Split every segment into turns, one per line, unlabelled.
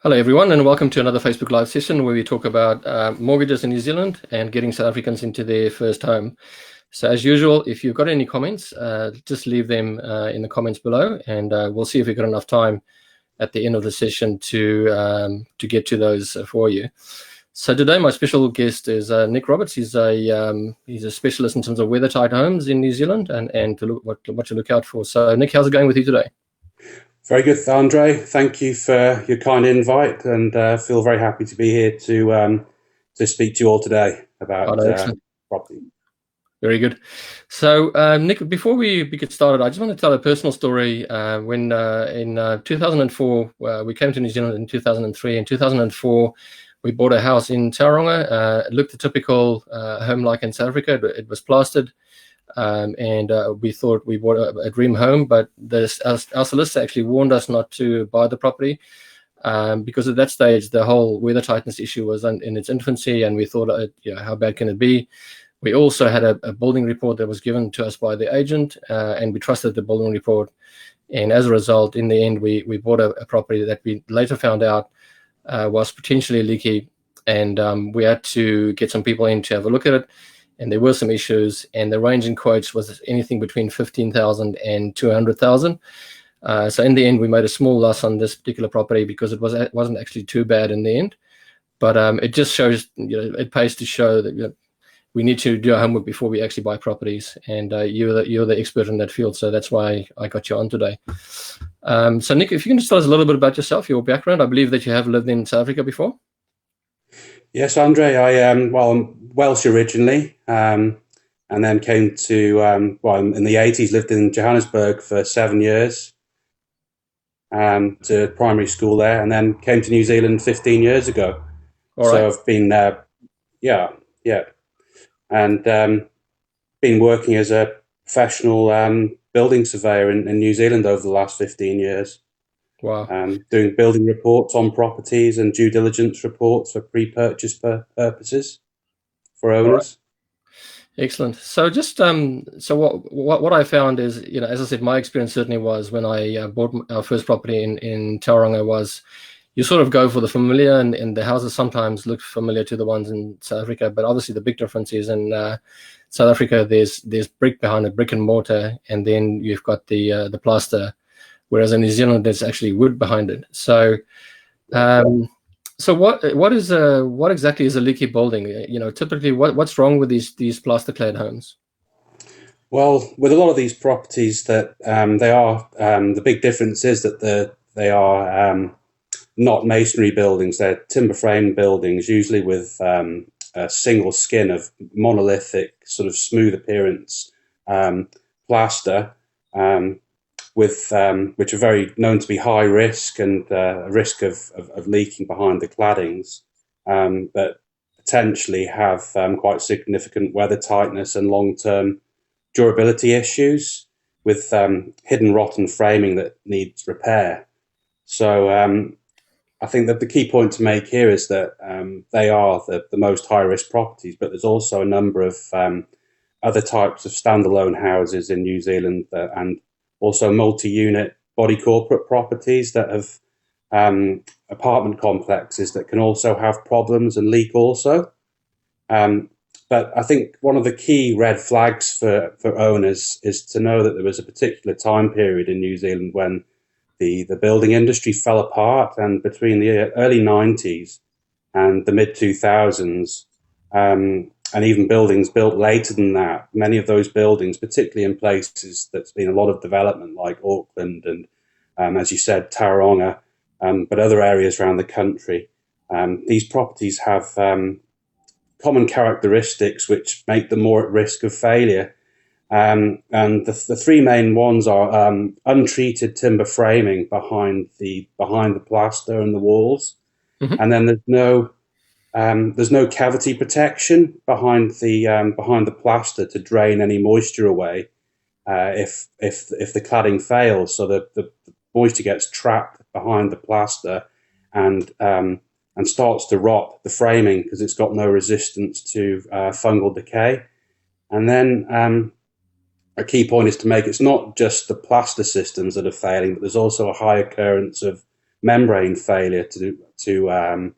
Hello, everyone, and welcome to another Facebook Live session where we talk about mortgages in New Zealand and getting South Africans into their first home. So, as usual, if you've got any comments, just leave them in the comments below, and we'll see if we've got enough time at the end of the session to get to those for you. So today, my special guest is Nick Roberts. He's a specialist in terms of weather-tight homes in New Zealand and what to look out for. So, Nick, how's it going with you today?
Very good, Andre. Thank you for your kind invite, and feel very happy to be here to speak to you all today about property.
Very good. So, Nick, before we get started, I just want to tell a personal story. When in 2004, we came to New Zealand in 2003. In 2004, we bought a house in Tauranga. It looked a typical home like in South Africa. It was plastered. And we thought we bought a dream home, but our solicitor actually warned us not to buy the property because at that stage the whole weather tightness issue was in its infancy, and we thought, how bad can it be? We also had a building report that was given to us by the agent, and we trusted the building report. And as a result, in the end, we bought a property that we later found out was potentially leaky, and we had to get some people in to have a look at it. And there were some issues, and the range in quotes was anything between 15,000 and 200,000. So in the end, we made a small loss on this particular property because it wasn't actually too bad in the end. But it just shows, it pays to show that we need to do our homework before we actually buy properties. And you're the expert in that field, so that's why I got you on today. So Nick, if you can just tell us a little bit about yourself, your background. I believe that you have lived in South Africa before.
Yes, Andre. I'm Welsh originally, and then came to in the 80s lived in Johannesburg for 7 years, to primary school there, and then came to New Zealand 15 years ago.
All right.
So I've been and been working as a professional building surveyor in New Zealand over the last 15 years.
Wow.
Doing building reports on properties and due diligence reports for pre-purchase purposes for owners.
Right. Excellent. So just so what I found is, as I said, my experience certainly was when I bought our first property in Tauranga was you sort of go for the familiar, and the houses sometimes look familiar to the ones in South Africa, but obviously the big difference is in South Africa there's brick behind it, brick and mortar, and then you've got the plaster. Whereas in New Zealand, there's actually wood behind it. So, what exactly is a leaky building? Typically, what's wrong with these plaster-clad homes?
Well, with a lot of these properties, that they are the big difference is that they are not masonry buildings; they're timber frame buildings, usually with a single skin of monolithic, sort of smooth appearance plaster. Which are very known to be high risk and a risk of leaking behind the claddings, but potentially have quite significant weather tightness and long-term durability issues with hidden rotten framing that needs repair. So I think that the key point to make here is that they are the most high-risk properties, but there's also a number of other types of standalone houses in New Zealand and also multi-unit body corporate properties that have apartment complexes that can also have problems and leak also. But I think one of the key red flags for owners is to know that there was a particular time period in New Zealand when the building industry fell apart, and between the early 90s and the mid 2000s, and even buildings built later than that, many of those buildings, particularly in places that's been a lot of development like Auckland and, as you said, Tauranga, but other areas around the country, these properties have common characteristics which make them more at risk of failure. And the three main ones are untreated timber framing behind the plaster and the walls, and then there's no cavity protection behind the plaster to drain any moisture away if the cladding fails. So the moisture gets trapped behind the plaster and starts to rot the framing because it's got no resistance to fungal decay. And then a key point is to make it's not just the plaster systems that are failing, but there's also a high occurrence of membrane failure to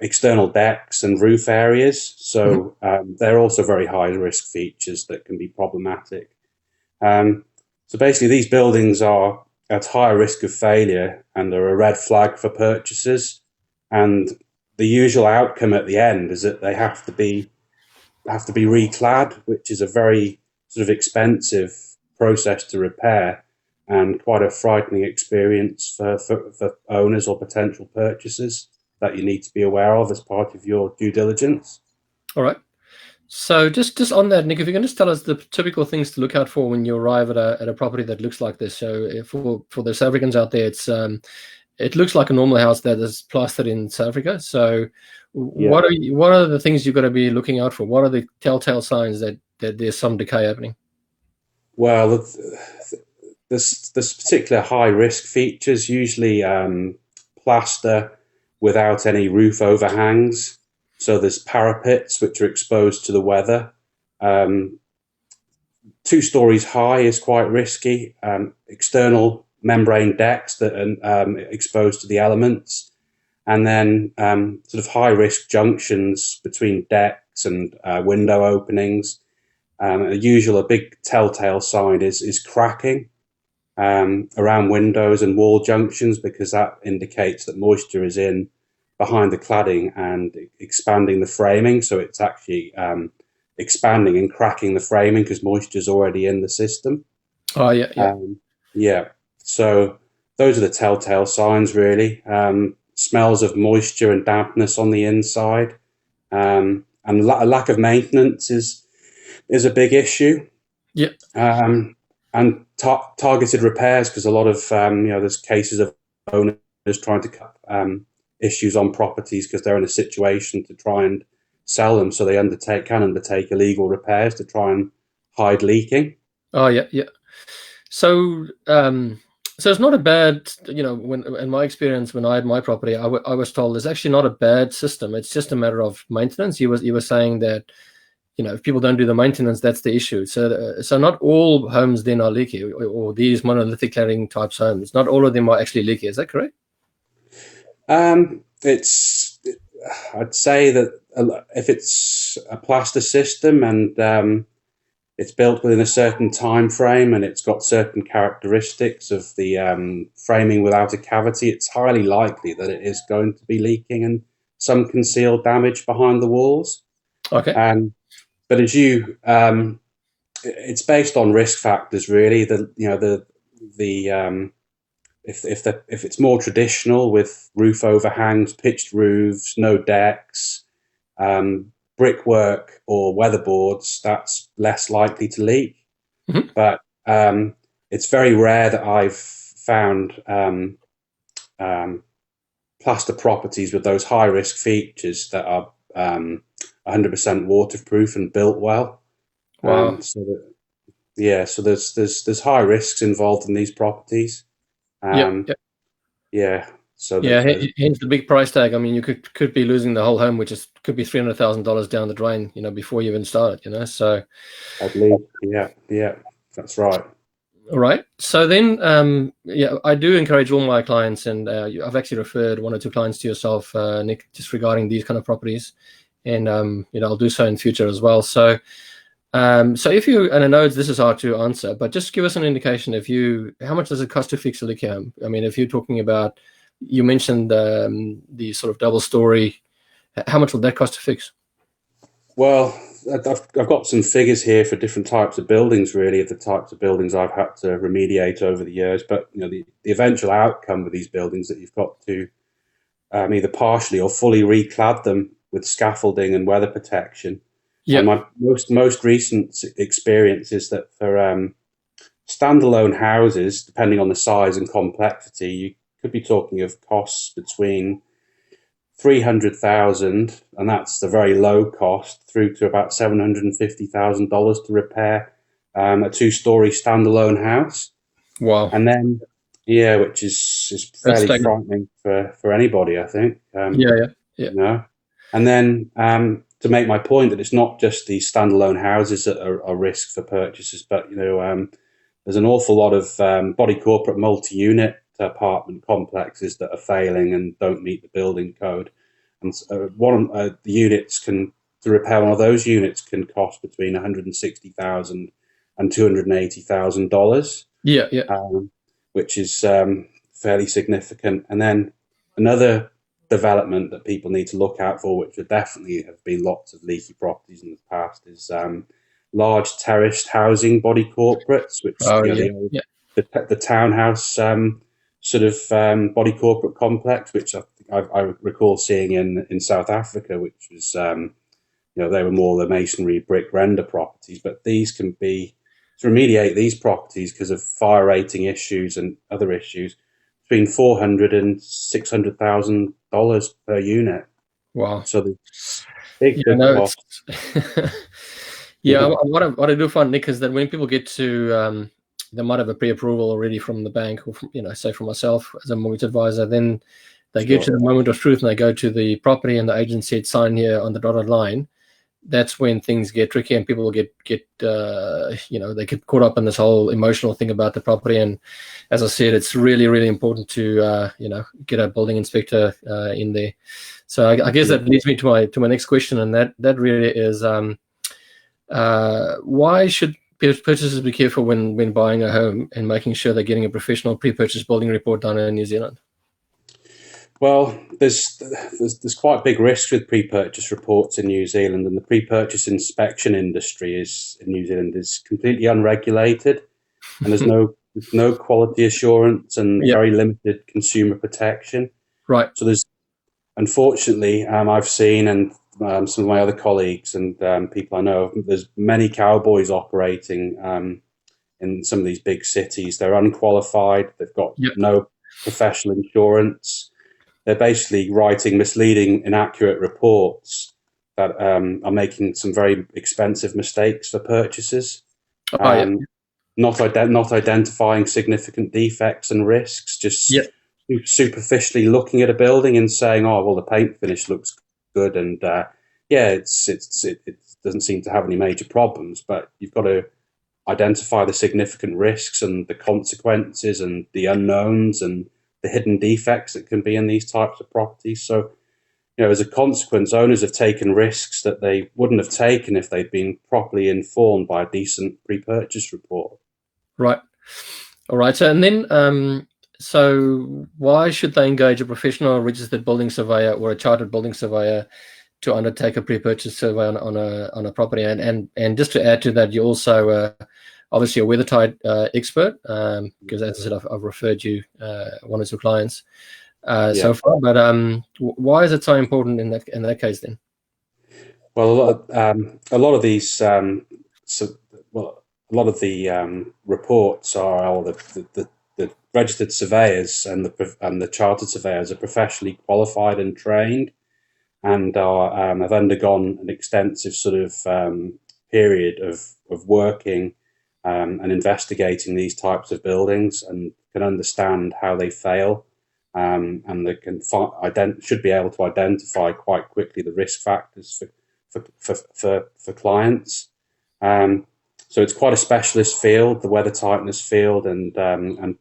external decks and roof areas. So they're also very high risk features that can be problematic. So basically, these buildings are at higher risk of failure and are a red flag for purchasers. And the usual outcome at the end is that they have to be reclad, which is a very sort of expensive process to repair and quite a frightening experience for owners or potential purchasers that you need to be aware of as part of your due diligence.
All right. So just on that, Nick, if you can just tell us the typical things to look out for when you arrive at a property that looks like this. So for the South Africans out there, it looks like a normal house that is plastered in South Africa. So what are the things you've got to be looking out for? What are the telltale signs that there's some decay happening?
Well, this particular high risk features usually plaster without any roof overhangs. So there's parapets which are exposed to the weather. 2 stories high is quite risky. External membrane decks that are exposed to the elements. And then sort of high risk junctions between decks and window openings. A big telltale sign is cracking around windows and wall junctions, because that indicates that moisture is in behind the cladding and expanding the framing. So it's actually expanding and cracking the framing because moisture is already in the system.
Oh, yeah.
Yeah. So those are the telltale signs, really. Smells of moisture and dampness on the inside. And a lack of maintenance is a big issue.
Yeah.
And targeted repairs, because a lot of, there's cases of owners trying to cut issues on properties because they're in a situation to try and sell them. So they can undertake illegal repairs to try and hide leaking.
Oh, yeah. So it's not a bad, when in my experience, when I had my property, I was told it's actually not a bad system. It's just a matter of maintenance. You were saying that, if people don't do the maintenance, that's the issue. So not all homes then are leaky, or these monolithic cladding types homes, not all of them are actually leaky. Is that correct?
I'd say that if it's a plaster system and it's built within a certain time frame and it's got certain characteristics of the framing without a cavity, it's highly likely that it is going to be leaking and some concealed damage behind the walls.
Okay.
But it's based on risk factors, really. If it's more traditional with roof overhangs, pitched roofs, no decks, brickwork or weatherboards, that's less likely to leak. Mm-hmm. But it's very rare that I've found plaster properties with those high risk features that are 100% waterproof and built well.
Wow.
So there's high risks involved in these properties.
Yeah. So hence the big price tag. I mean, you could be losing the whole home, which could be $300,000 down the drain, before you even start. So
I believe, yeah, that's right.
All right. So then, I do encourage all my clients, and I've actually referred 1 or 2 clients to yourself, Nick, just regarding these kind of properties, and I'll do so in future as well. So if you, and I know this is hard to answer, but just give us an indication how much does it cost to fix a leaky home? I mean, if you're talking about, you mentioned the sort of double story, how much will that cost to fix?
Well, I've got some figures here for different types of buildings, really, of the types of buildings I've had to remediate over the years. But the eventual outcome with these buildings that you've got to either partially or fully reclad them with scaffolding and weather protection. Yeah. And my most recent experience is that for standalone houses, depending on the size and complexity, you could be talking of costs between $300,000, and that's the very low cost, through to about $750,000 to repair a 2-story standalone house.
Wow!
And then, which is fairly frightening for anybody, I think.
Yeah.
And then to make my point that it's not just these standalone houses that are risk for purchasers, but there's an awful lot of body corporate multi-unit apartment complexes that are failing and don't meet the building code. And one the units to repair one of those units can cost between $160,000 and $280,000.
Yeah, yeah.
Which is fairly significant. And then another development that people need to look out for, which would definitely have been lots of leaky properties in the past, is large terraced housing body corporates, which the townhouse sort of body corporate complex, which I recall seeing in South Africa, which was they were more the masonry brick render properties, but these can be to remediate these properties because of fire rating issues and other issues between $400,000 and $600,000 per unit.
Wow!
So the big cost.
Yeah, what I do find, Nick, is that when people get to they might have a pre-approval already from the bank, or from, say from myself as a mortgage advisor, then they get to the moment of truth and they go to the property and the agent said sign here on the dotted line. That's when things get tricky and people get they get caught up in this whole emotional thing about the property. And as I said, it's really, really important to get a building inspector in there. So I guess that leads me to my next question, and that really is why should purchasers be careful when buying a home and making sure they're getting a professional pre-purchase building report done in New Zealand?
Well, there's quite big risks with pre-purchase reports in New Zealand, and the pre-purchase inspection industry in New Zealand is completely unregulated, and there's no quality assurance and very limited consumer protection.
Right.
So there's, unfortunately, I've seen, and some of my other colleagues and people I know, there's many cowboys operating in some of these big cities. They're unqualified. They've got no professional insurance. They're basically writing misleading, inaccurate reports that are making some very expensive mistakes for purchasers. Not identifying significant defects and risks, just superficially looking at a building and saying, "Oh, well, the paint finish looks good," and it doesn't seem to have any major problems. But you've got to identify the significant risks and the consequences and the unknowns and the hidden defects that can be in these types of properties. So, as a consequence, owners have taken risks that they wouldn't have taken if they'd been properly informed by a decent pre-purchase report.
Right. All right. So, and then, so why should they engage a professional registered building surveyor or a chartered building surveyor to undertake a pre-purchase survey on a property? And just to add to that, you also obviously a weathertight expert, because as I said, I've referred you one or two clients so far. But why is it so important in that case then?
Well, a lot of these, a lot of the reports are the registered surveyors and the chartered surveyors are professionally qualified and trained, and have undergone an extensive sort of period of working and investigating these types of buildings, and can understand how they fail, and they can should be able to identify quite quickly the risk factors for clients. So it's quite a specialist field, the weather tightness field, and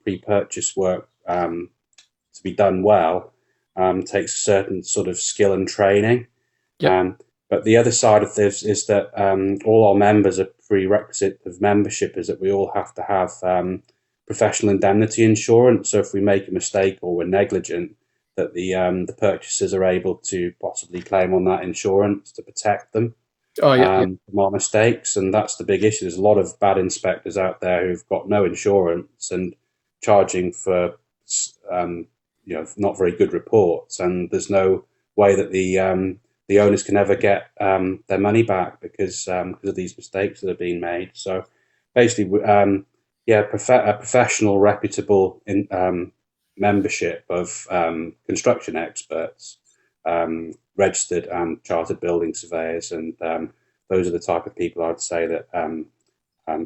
pre-purchase work to be done well takes a certain sort of skill and training. But the other side of this is that all our members, a prerequisite of membership is that we all have to have professional indemnity insurance. So if we make a mistake or we're negligent, that the purchasers are able to possibly claim on that insurance to protect them from our mistakes. And that's the big issue. There's a lot of bad inspectors out there who've got no insurance and charging for not very good reports, and there's no way that the owners can ever get their money back because of these mistakes that have been made. So basically, a professional, reputable membership of construction experts, registered and chartered building surveyors, and those are the type of people I'd say that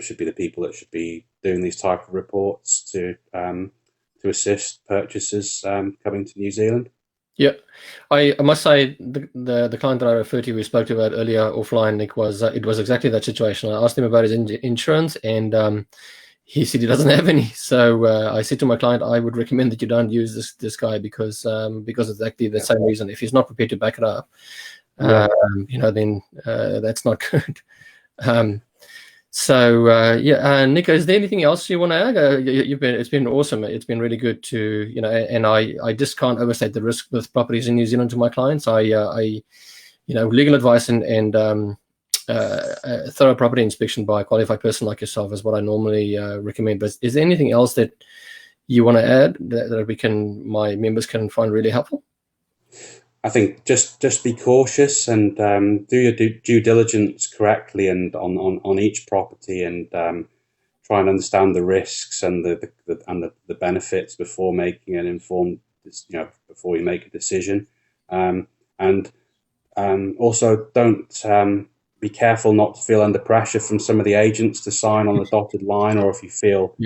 should be the people that should be doing these type of reports to assist purchasers coming to New Zealand.
Yeah, I must say the client that I referred to, we spoke about earlier offline, Nick, was it was exactly that situation. I asked him about his insurance, and he said he doesn't have any. So I said to my client, I would recommend that you don't use this guy because it's exactly the same reason. If he's not prepared to back it up, then that's not good. Nico, is there anything else you want to add? It's been awesome. It's been really good to, and I just can't overstate the risk with properties in New Zealand to my clients. Legal advice and thorough property inspection by a qualified person like yourself is what I normally recommend. But is there anything else that you want to add that my members can find really helpful?
I think just be cautious and do your due diligence correctly and on each property, and try and understand the risks and the benefits before making an informed, before you make a decision. Also don't be careful not to feel under pressure from some of the agents to sign on the dotted line, or if you feel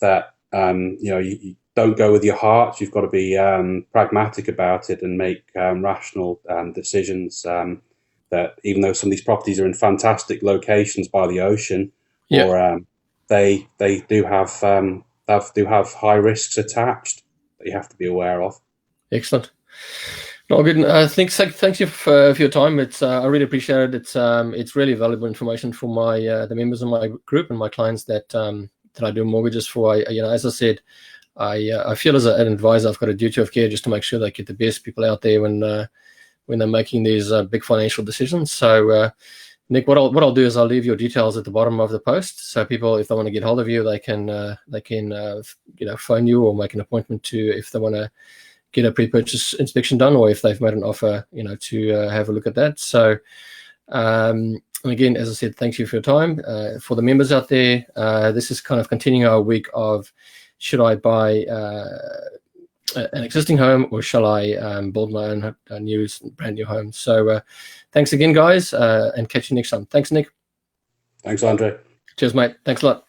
that you don't go with your heart. You've got to be pragmatic about it and make rational decisions. That even though some of these properties are in fantastic locations by the ocean, or they do have high risks attached that you have to be aware of.
Excellent. No, good. Thank you for your time. I really appreciate it. It's really valuable information for the members of my group and my clients that I do mortgages for. As I said, I feel as an advisor, I've got a duty of care just to make sure they get the best people out there when they're making these big financial decisions. So, Nick, what I'll do is I'll leave your details at the bottom of the post, so people, if they want to get hold of you, they can phone you or make an appointment if they want to get a pre-purchase inspection done, or if they've made an offer, to have a look at that. So, and again, as I said, thank you for your time. For the members out there, this is kind of continuing our week of, should I buy an existing home, or shall I build my own brand new home? So thanks again, guys, and catch you next time. Thanks, Nick.
Thanks, Andre.
Cheers, mate. Thanks a lot.